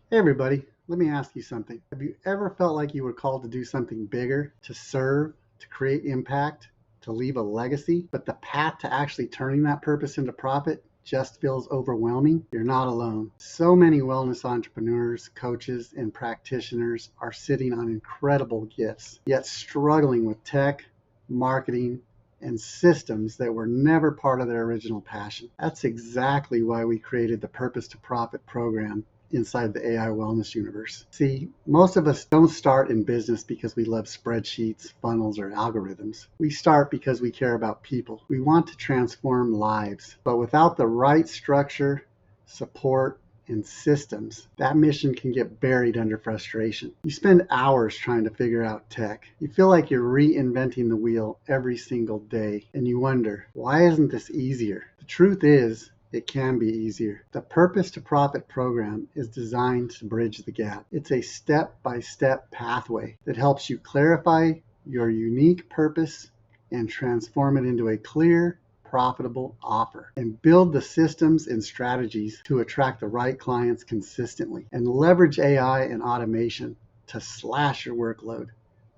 Hey everybody, let me ask you something. Have you ever felt like you were called to do something bigger, to serve, to create impact, to leave a legacy, but the path to actually turning that purpose into profit just feels overwhelming? You're not alone. So many wellness entrepreneurs, coaches, and practitioners are sitting on incredible gifts, yet struggling with tech, marketing, and systems that were never part of their original passion. That's exactly why we created the Purpose to Profit program inside the AI wellness universe. See, most of us don't start in business because we love spreadsheets, funnels, or algorithms. We start because we care about people. We want to transform lives, but without the right structure, support, and systems, that mission can get buried under frustration. You spend hours trying to figure out tech. You feel like you're reinventing the wheel every single day, and you wonder, why isn't this easier? The truth is, it can be easier. The Purpose to Profit program is designed to bridge the gap. It's a step-by-step pathway that helps you clarify your unique purpose and transform it into a clear, profitable offer, and build the systems and strategies to attract the right clients consistently, and leverage AI and automation to slash your workload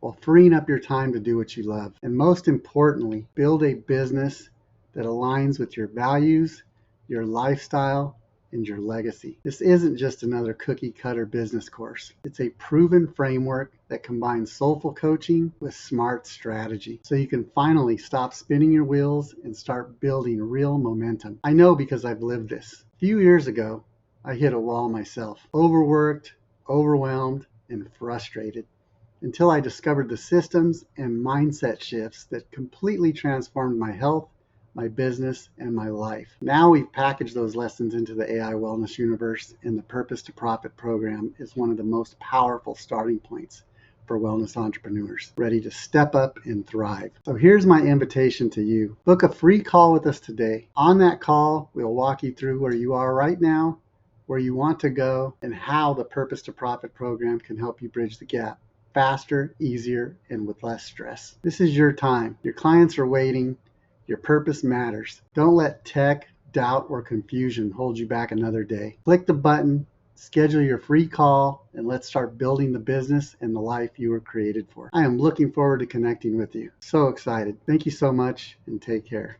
while freeing up your time to do what you love. And most importantly, build a business that aligns with your values, your lifestyle, and your legacy. This isn't just another cookie cutter business course. It's a proven framework that combines soulful coaching with smart strategy, so you can finally stop spinning your wheels and start building real momentum. I know because I've lived this. A few years ago, I hit a wall myself, overworked, overwhelmed, and frustrated, until I discovered the systems and mindset shifts that completely transformed my health, my business, and my life. Now we've packaged those lessons into the AI wellness universe, and the Purpose to Profit program is one of the most powerful starting points for wellness entrepreneurs ready to step up and thrive. So here's my invitation to you. Book a free call with us today. On that call, we'll walk you through where you are right now, where you want to go, and how the Purpose to Profit program can help you bridge the gap faster, easier, and with less stress. This is your time. Your clients are waiting. Your purpose matters. Don't let tech, doubt, or confusion hold you back another day. Click the button, schedule your free call, and let's start building the business and the life you were created for. I am looking forward to connecting with you. So excited. Thank you so much, and take care.